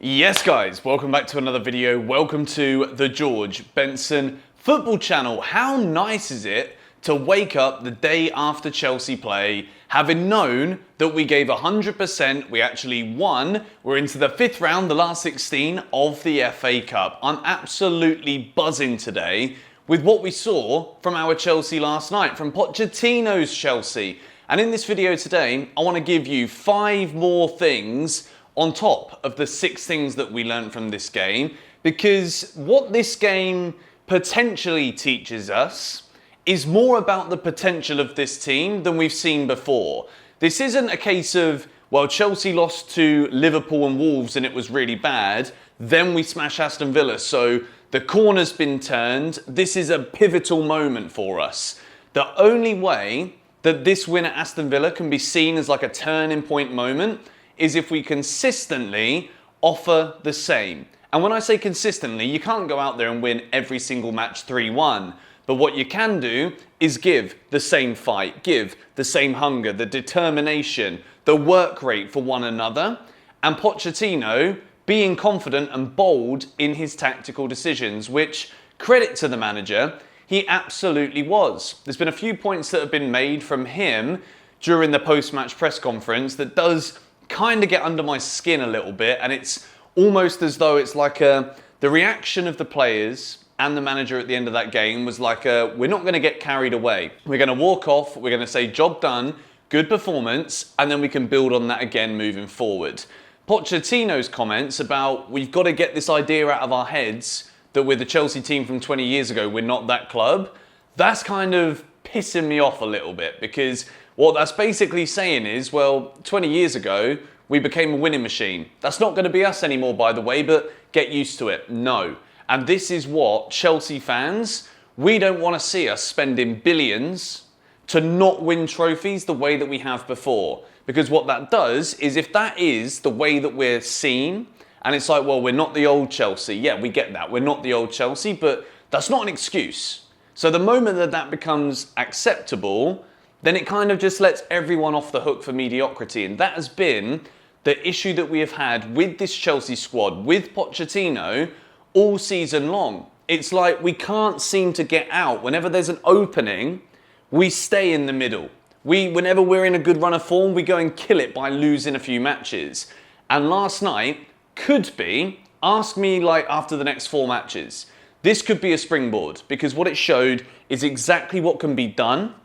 Yes guys, welcome back to another video. Welcome to the George Benson football channel. How nice is it to wake up the day after Chelsea play, having known that we gave 100%, we actually won, we're into the fifth round, the last 16 of the FA Cup. I'm absolutely buzzing today with what we saw from our Chelsea last night, from Pochettino's Chelsea. And in this video today, I want to give you 5 more things on top of the 6 things that we learned from this game, because what this game potentially teaches us is more about the potential of this team than we've seen before. This isn't a case of, well, Chelsea lost to Liverpool and Wolves and it was really bad, then we smash Aston Villa, so the corner's been turned. This is a pivotal moment for us. The only way that this win at Aston Villa can be seen as like a turning point moment is if we consistently offer the same. And when I say consistently, you can't go out there and win every single match 3-1. But what you can do is give the same fight, give the same hunger, the determination, the work rate for one another. And Pochettino being confident and bold in his tactical decisions, which, credit to the manager, he absolutely was. There's been a few points that have been made from him during the post-match press conference that does kind of get under my skin a little bit, and it's almost as though it's like the reaction of the players and the manager at the end of that game was like, we're not going to get carried away. We're going to walk off, we're going to say job done, good performance, and then we can build on that again moving forward. Pochettino's comments about we've got to get this idea out of our heads that we're the Chelsea team from 20 years ago, we're not that club, that's kind of pissing me off a little bit, because what that's basically saying is, well, 20 years ago, we became a winning machine. That's not going to be us anymore, by the way, but get used to it. No. And this is what Chelsea fans, we don't want to see us spending billions to not win trophies the way that we have before. Because what that does is, if that is the way that we're seen, and it's like, well, we're not the old Chelsea. Yeah, we get that. We're not the old Chelsea, but that's not an excuse. So the moment that that becomes acceptable, then it kind of just lets everyone off the hook for mediocrity. And that has been the issue that we have had with this Chelsea squad, with Pochettino, all season long. It's like we can't seem to get out. Whenever there's an opening, we stay in the middle. Whenever we're in a good run of form, we go and kill it by losing a few matches. And last night could be, ask me like after the next 4 matches, this could be a springboard, because what it showed is exactly what can be done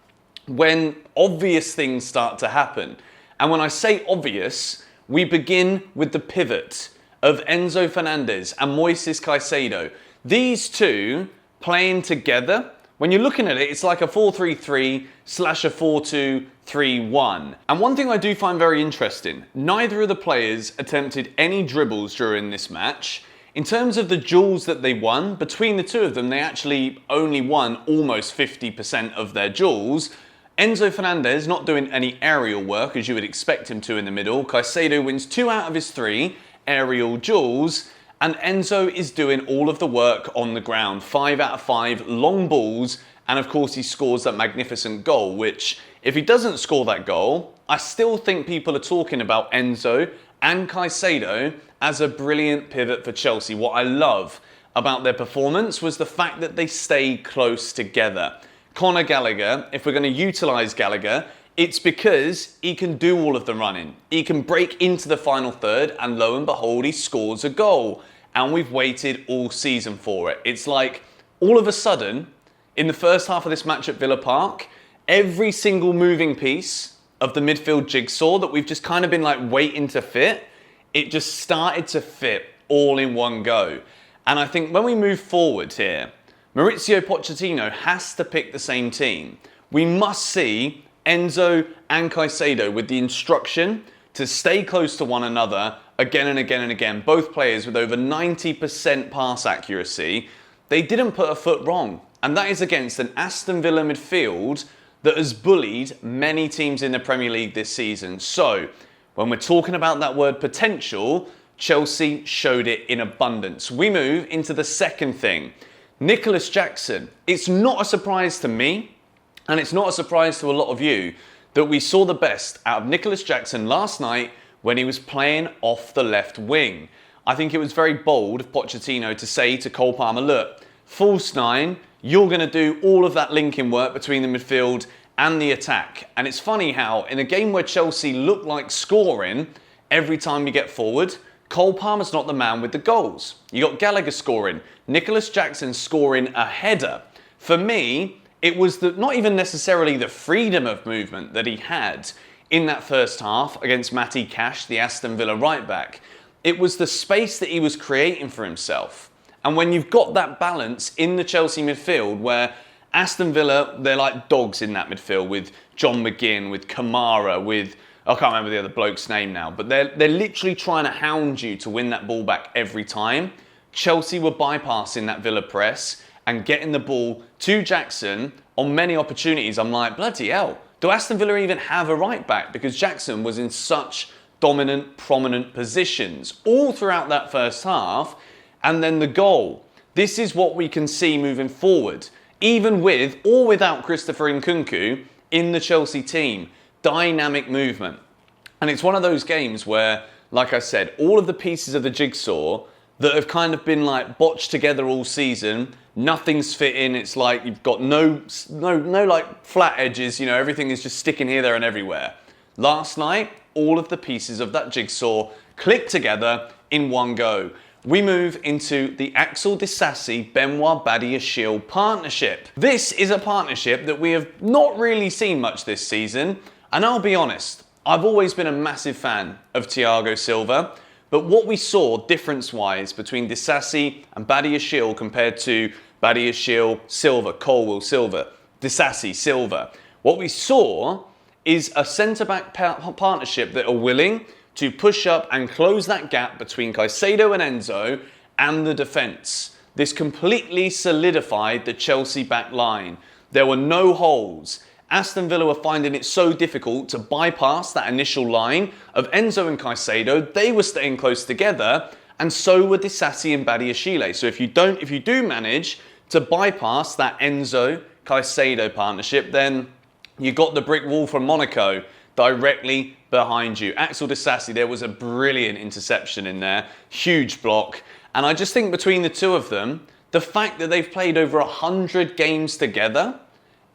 when obvious things start to happen. And when I say obvious, we begin with the pivot of Enzo Fernandez and Moises Caicedo. These two playing together, when you're looking at it, it's like a 4-3-3 / a 4-2-3-1. And one thing I do find very interesting, neither of the players attempted any dribbles during this match. In terms of the duels that they won, between the two of them, they actually only won almost 50% of their duels. Enzo Fernandez not doing any aerial work as you would expect him to in the middle. Caicedo wins 2 out of his 3 aerial duels, and Enzo is doing all of the work on the ground. 5 out of 5 long balls, and of course he scores that magnificent goal, which if he doesn't score that goal, I still think people are talking about Enzo and Caicedo as a brilliant pivot for Chelsea. What I love about their performance was the fact that they stay close together. Conor Gallagher, if we're going to utilise Gallagher, it's because he can do all of the running. He can break into the final third, and lo and behold, he scores a goal. And we've waited all season for it. It's like, all of a sudden, in the first half of this match at Villa Park, every single moving piece of the midfield jigsaw that we've just kind of been like waiting to fit, it just started to fit all in one go. And I think when we move forward here, Mauricio Pochettino has to pick the same team. We must see Enzo and Caicedo with the instruction to stay close to one another again and again and again. Both players with over 90% pass accuracy. They didn't put a foot wrong. And that is against an Aston Villa midfield that has bullied many teams in the Premier League this season. So, when we're talking about that word potential, Chelsea showed it in abundance. We move into the second thing. Nicholas Jackson. It's not a surprise to me, and it's not a surprise to a lot of you, that we saw the best out of Nicholas Jackson last night when he was playing off the left wing. I think it was very bold of Pochettino to say to Cole Palmer, look, false nine, you're going to do all of that linking work between the midfield and the attack. And it's funny how in a game where Chelsea look like scoring every time you get forward, Cole Palmer's not the man with the goals. You got Gallagher scoring, Nicholas Jackson scoring a header. For me, it was not even necessarily the freedom of movement that he had in that first half against Matty Cash, the Aston Villa right back. It was the space that he was creating for himself. And when you've got that balance in the Chelsea midfield where Aston Villa, they're like dogs in that midfield with John McGinn, with Kamara, with, I can't remember the other bloke's name now, but they're literally trying to hound you to win that ball back every time. Chelsea were bypassing that Villa press and getting the ball to Jackson on many opportunities. I'm like, bloody hell, do Aston Villa even have a right back? Because Jackson was in such dominant, prominent positions all throughout that first half. And then the goal. This is what we can see moving forward. Even with or without Christopher Nkunku in the Chelsea team. Dynamic movement. And it's one of those games where, like I said, all of the pieces of the jigsaw that have kind of been like botched together all season, nothing's fitting. It's like you've got no like flat edges, you know, everything is just sticking here, there and everywhere. Last night, all of the pieces of that jigsaw clicked together in one go. We move into the Axel Disasi Benoit Badiashile partnership. This is a partnership that we have not really seen much this season, and I'll be honest, I've always been a massive fan of Thiago Silva. But what we saw difference-wise between Disasi and Badiashile compared to Badiashile, Silva, Colwill, Silva, Disasi, Silva, what we saw is a centre-back partnership that are willing to push up and close that gap between Caicedo and Enzo and the defence. This completely solidified the Chelsea back line. There were no holes. Aston Villa were finding it so difficult to bypass that initial line of Enzo and Caicedo. They were staying close together, and so were Disasi and Badiashile. So if you do manage to bypass that Enzo-Caicedo partnership, then you got the brick wall from Monaco directly behind you. Axel Disasi, there was a brilliant interception in there, huge block. And I just think between the two of them, the fact that they've played over 100 games together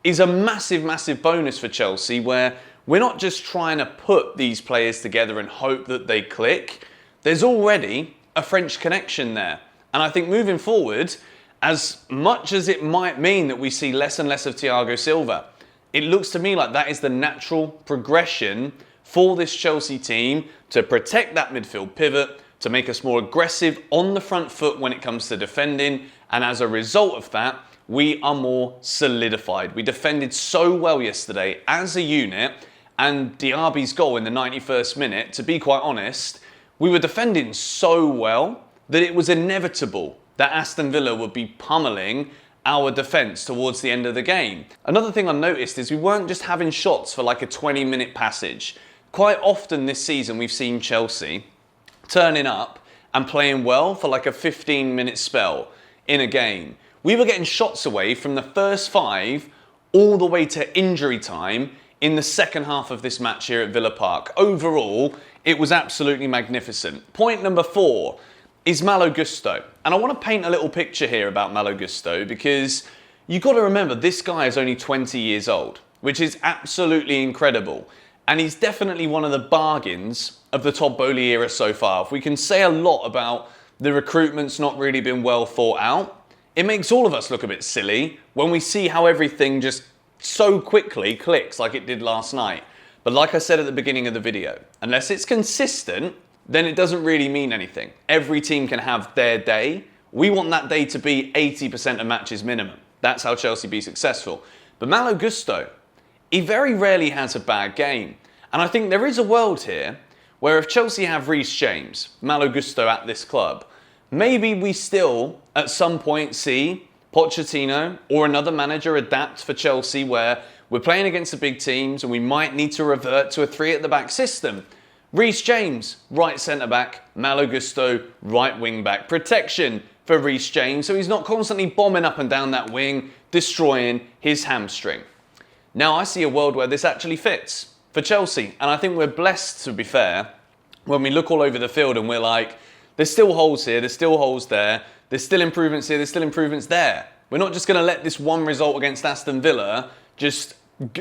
is a massive, massive bonus for Chelsea, where we're not just trying to put these players together and hope that they click. There's already a French connection there. And I think moving forward, as much as it might mean that we see less and less of Thiago Silva, it looks to me like that is the natural progression for this Chelsea team to protect that midfield pivot, to make us more aggressive on the front foot when it comes to defending. And as a result of that, we are more solidified. We defended so well yesterday as a unit, and Diaby's goal in the 91st minute, to be quite honest, we were defending so well that it was inevitable that Aston Villa would be pummeling our defence towards the end of the game. Another thing I noticed is we weren't just having shots for like a 20-minute passage. Quite often this season we've seen Chelsea turning up and playing well for like a 15-minute spell in a game. We were getting shots away from the first 5 all the way to injury time in the second half of this match here at Villa Park. Overall, it was absolutely magnificent. Point number 4 is Malo Gusto. And I want to paint a little picture here about Malo Gusto, because you've got to remember this guy is only 20 years old, which is absolutely incredible. And he's definitely one of the bargains of the Todd Boehly era so far. If we can say a lot about the recruitment's not really been well thought out, it makes all of us look a bit silly when we see how everything just so quickly clicks like it did last night. But like I said at the beginning of the video, unless it's consistent, then it doesn't really mean anything. Every team can have their day. We want that day to be 80% of matches minimum. That's how Chelsea be successful. But Malo Gusto, he very rarely has a bad game. And I think there is a world here where if Chelsea have Reece James, Malo Gusto at this club, maybe we still at some point see Pochettino or another manager adapt for Chelsea, where we're playing against the big teams and we might need to revert to a 3 at the back system. Reece James, right centre-back. Malo Gusto, right wing-back. Protection for Reece James, so he's not constantly bombing up and down that wing, destroying his hamstring. Now, I see a world where this actually fits for Chelsea, and I think we're blessed, to be fair, when we look all over the field and we're like, There's still holes here, there's still holes there, there's still improvements here, there's still improvements there. We're not just going to let this one result against Aston Villa just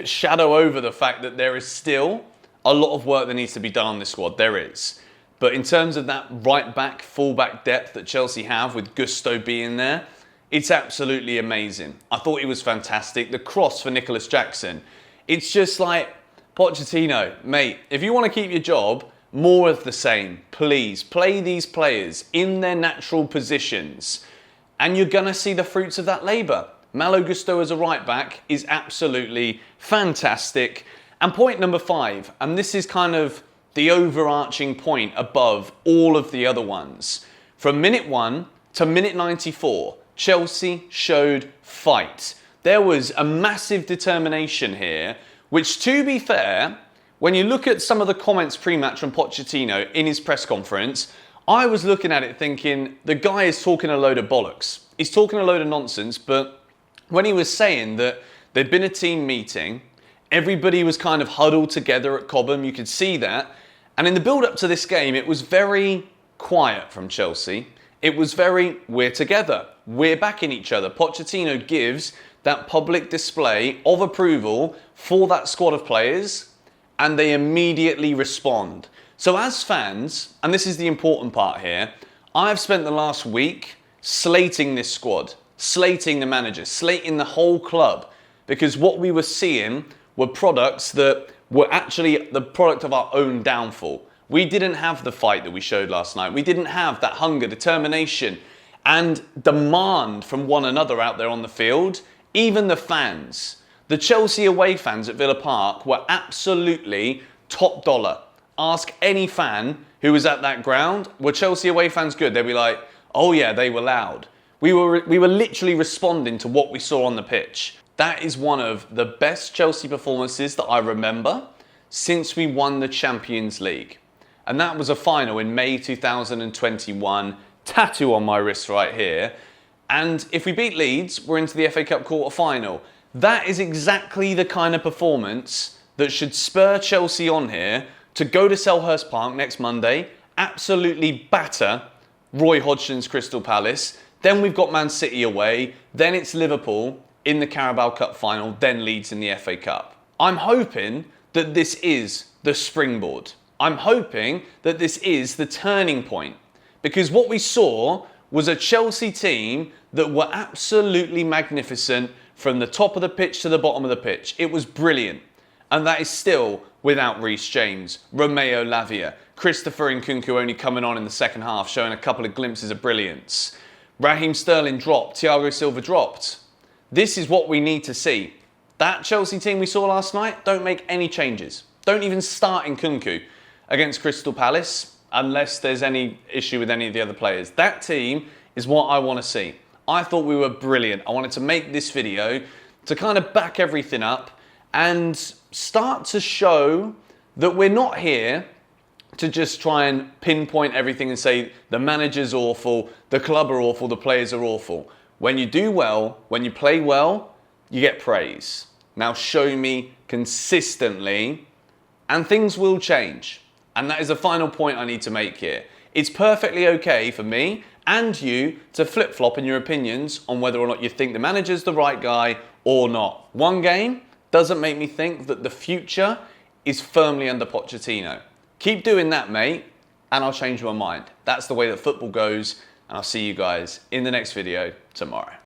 shadow over the fact that there is still a lot of work that needs to be done on this squad. There is. But in terms of that right back, full back depth that Chelsea have with Gusto being there, it's absolutely amazing. I thought he was fantastic. The cross for Nicholas Jackson. It's just like, Pochettino, mate, if you want to keep your job, more of the same. Please, play these players in their natural positions. And you're going to see the fruits of that labour. Malo Gusto as a right back is absolutely fantastic. And point number 5, and this is kind of the overarching point above all of the other ones. From minute 1 to minute 94, Chelsea showed fight. There was a massive determination here, which, to be fair, when you look at some of the comments pre-match from Pochettino in his press conference, I was looking at it thinking, the guy is talking a load of bollocks. He's talking a load of nonsense, but when he was saying that there'd been a team meeting, everybody was kind of huddled together at Cobham, you could see that. And in the build-up to this game, it was very quiet from Chelsea. It was very, we're together, we're backing each other. Pochettino gives that public display of approval for that squad of players, and they immediately respond. So as fans, and this is the important part here, I've spent the last week slating this squad, slating the manager, slating the whole club, because what we were seeing were products that were actually the product of our own downfall. We didn't have the fight that we showed last night. We didn't have that hunger, determination, and demand from one another out there on the field. Even the fans, the Chelsea away fans at Villa Park were absolutely top dollar. Ask any fan who was at that ground, were Chelsea away fans good? They'd be like, oh yeah, they were loud. We were literally responding to what we saw on the pitch. That is one of the best Chelsea performances that I remember since we won the Champions League. And that was a final in May 2021. Tattoo on my wrist right here. And if we beat Leeds, we're into the FA Cup quarter-final. That is exactly the kind of performance that should spur Chelsea on here to go to Selhurst Park next Monday, absolutely batter Roy Hodgson's Crystal Palace. Then we've got Man City away. Then it's Liverpool in the Carabao Cup final, then Leeds in the FA Cup. I'm hoping that this is the springboard. I'm hoping that this is the turning point, because what we saw was a Chelsea team that were absolutely magnificent from the top of the pitch to the bottom of the pitch. It was brilliant. And that is still without Reece James, Romeo Lavia, Christopher Nkunku only coming on in the second half, showing a couple of glimpses of brilliance. Raheem Sterling dropped, Thiago Silva dropped. This is what we need to see. That Chelsea team we saw last night, don't make any changes. Don't even start Nkunku against Crystal Palace unless there's any issue with any of the other players. That team is what I want to see. I thought we were brilliant. I wanted to make this video to kind of back everything up and start to show that we're not here to just try and pinpoint everything and say the manager's awful, the club are awful, the players are awful. When you do well, when you play well, you get praise. Now show me consistently and things will change. And that is the final point I need to make here. It's perfectly okay for me and you to flip-flop in your opinions on whether or not you think the manager's the right guy or not. One game doesn't make me think that the future is firmly under Pochettino. Keep doing that, mate, and I'll change my mind. That's the way that football goes, and I'll see you guys in the next video tomorrow.